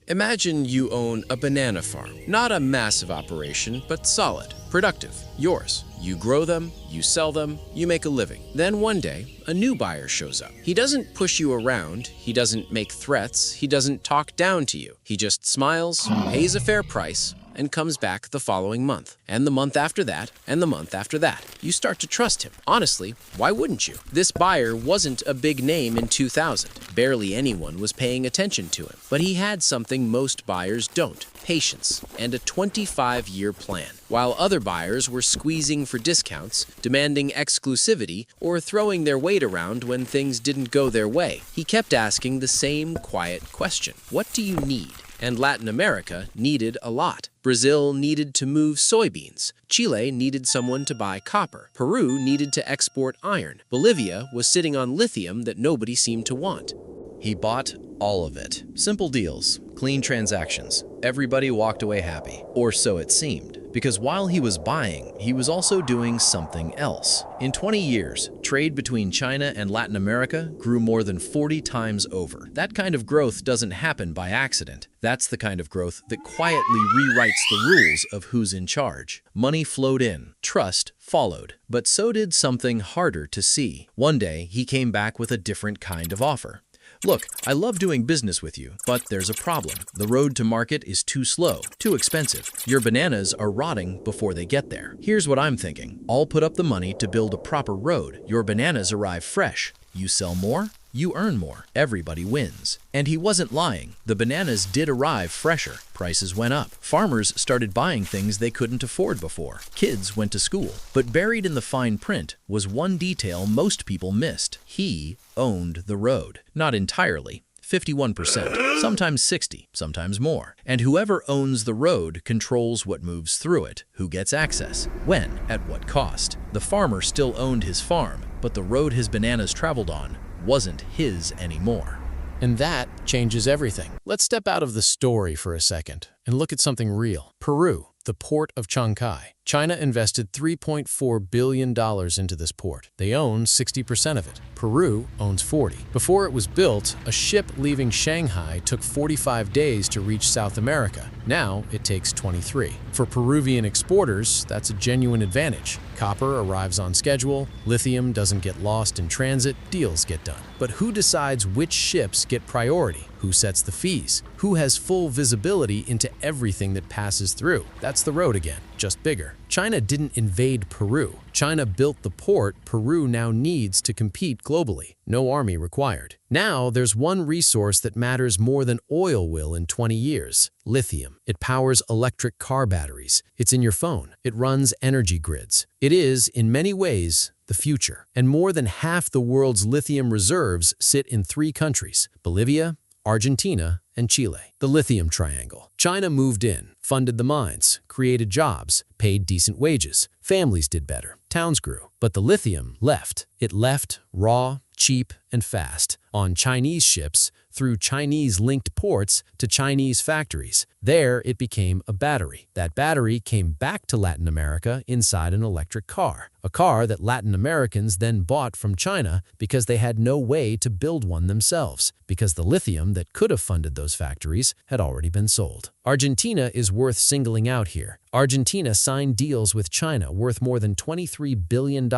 Imagine you own a banana farm. Not a massive operation, but solid, productive, yours. You grow them, you sell them, you make a living. Then one day, a new buyer shows up. He doesn't push you around, he doesn't make threats, he doesn't talk down to you. He just smiles, pays a fair price, and comes back the following month, and the month after that, and the month after that. You start to trust him. Honestly, why wouldn't you? This buyer wasn't a big name in 2000. Barely anyone was paying attention to him. But he had something most buyers don't: patience and a 25-year plan. While other buyers were squeezing for discounts, demanding exclusivity, or throwing their weight around when things didn't go their way, he kept asking the same quiet question: what do you need? And Latin America needed a lot. Brazil needed to move soybeans. Chile needed someone to buy copper. Peru needed to export iron. Bolivia was sitting on lithium that nobody seemed to want. He bought all of it. Simple deals, clean transactions. Everybody walked away happy, or so it seemed. Because while he was buying, he was also doing something else. In 20 years, trade between China and Latin America grew more than 40 times over. That kind of growth doesn't happen by accident. That's the kind of growth that quietly rewrites the rules of who's in charge. Money flowed in, trust followed, but so did something harder to see. One day, he came back with a different kind of offer. Look, I love doing business with you, but there's a problem. The road to market is too slow, too expensive. Your bananas are rotting before they get there. Here's what I'm thinking. I'll put up the money to build a proper road. Your bananas arrive fresh. You sell more, you earn more. Everybody wins. And he wasn't lying. The bananas did arrive fresher. Prices went up. Farmers started buying things they couldn't afford before. Kids went to school. But buried in the fine print was one detail most people missed. He owned the road. Not entirely. 51%, sometimes 60, sometimes more. And whoever owns the road controls what moves through it, who gets access, when, at what cost. The farmer still owned his farm, but the road his bananas traveled on wasn't his anymore. And that changes everything. Let's step out of the story for a second and look at something real. Peru, the port of Chancay. China invested $3.4 billion into this port. They own 60% of it. Peru owns 40%. Before it was built, a ship leaving Shanghai took 45 days to reach South America. Now it takes 23. For Peruvian exporters, that's a genuine advantage. Copper arrives on schedule, lithium doesn't get lost in transit, deals get done. But who decides which ships get priority? Who sets the fees? Who has full visibility into everything that passes through? That's the road again, just bigger. China didn't invade Peru. China built the port Peru now needs to compete globally. No army required. Now there's one resource that matters more than oil will in 20 years: lithium. It powers electric car batteries. It's in your phone. It runs energy grids. It is, in many ways, the future. And more than half the world's lithium reserves sit in 3 countries: Bolivia, Argentina, and Chile. The lithium triangle. China moved in, funded the mines, created jobs, paid decent wages. Families did better. Towns grew. But the lithium left. It left raw, cheap, and fast, on Chinese ships, through Chinese-linked ports to Chinese factories. There, it became a battery. That battery came back to Latin America inside an electric car. A car that Latin Americans then bought from China because they had no way to build one themselves, because the lithium that could have funded those factories had already been sold. Argentina is worth singling out here. Argentina signed deals with China worth more than $23 billion,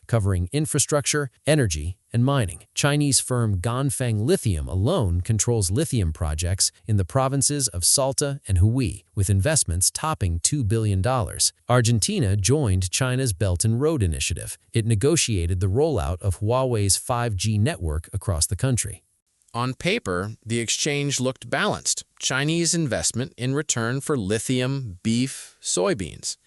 covering infrastructure, energy, and mining. Chinese firm Ganfeng Lithium alone controls lithium projects in the provinces of Salta and Hubei, with investments topping $2 billion. Argentina joined China's Belt and Road Initiative. It negotiated the rollout of Huawei's 5G network across the country. On paper, the exchange looked balanced. Chinese investment in return for lithium, beef, soybeans.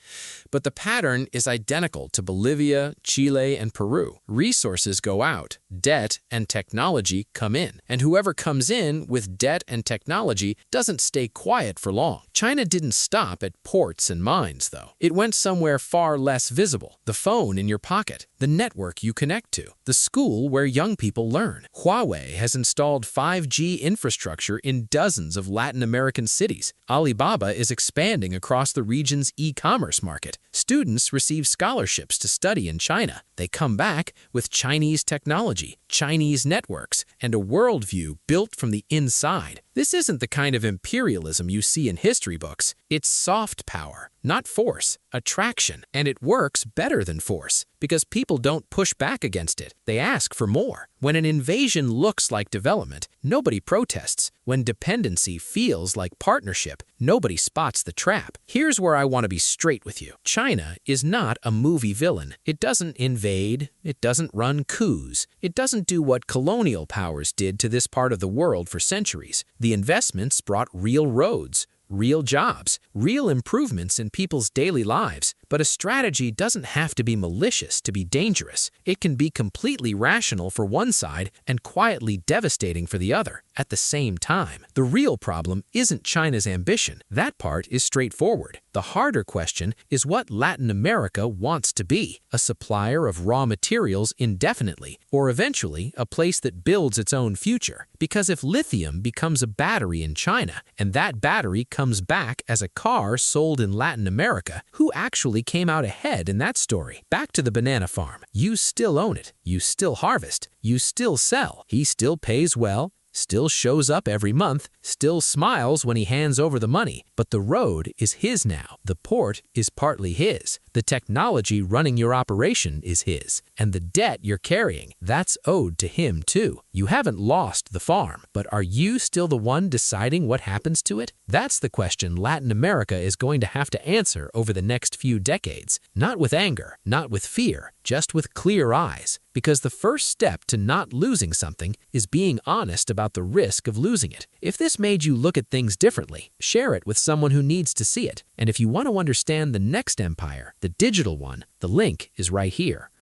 But the pattern is identical to Bolivia, Chile, and Peru. Resources go out, debt and technology come in. And whoever comes in with debt and technology doesn't stay quiet for long. China didn't stop at ports and mines, though. It went somewhere far less visible. The phone in your pocket, the network you connect to, the school where young people learn. Huawei has installed 5G infrastructure in dozens of Latin American cities. Alibaba is expanding across the region's e-commerce market. Students receive scholarships to study in China. They come back with Chinese technology, Chinese networks, and a worldview built from the inside. This isn't the kind of imperialism you see in history books. It's soft power, not force, attraction, and it works better than force because people don't push back against it. They ask for more. When an invasion looks like development, nobody protests. When dependency feels like partnership, nobody spots the trap. Here's where I want to be straight with you. China is not a movie villain. It doesn't invade. It doesn't run coups. It doesn't do what colonial powers did to this part of the world for centuries. The investments brought real roads, real jobs, real improvements in people's daily lives. But a strategy doesn't have to be malicious to be dangerous. It can be completely rational for one side and quietly devastating for the other at the same time. The real problem isn't China's ambition. That part is straightforward. The harder question is what Latin America wants to be: a supplier of raw materials indefinitely, or eventually a place that builds its own future. Because if lithium becomes a battery in China, and that battery comes back as a car sold in Latin America, who actually came out ahead in that story? Back to the banana farm. You still own it. You still harvest. You still sell. He still pays well, still shows up every month, still smiles when he hands over the money. But the road is his now. The port is partly his. The technology running your operation is his. And the debt you're carrying, that's owed to him too. You haven't lost the farm, but are you still the one deciding what happens to it? That's the question Latin America is going to have to answer over the next few decades. Not with anger, not with fear, just with clear eyes. Because the first step to not losing something is being honest about the risk of losing it. If this made you look at things differently, share it with someone who needs to see it. And if you want to understand the next empire, the digital one, the link is right here.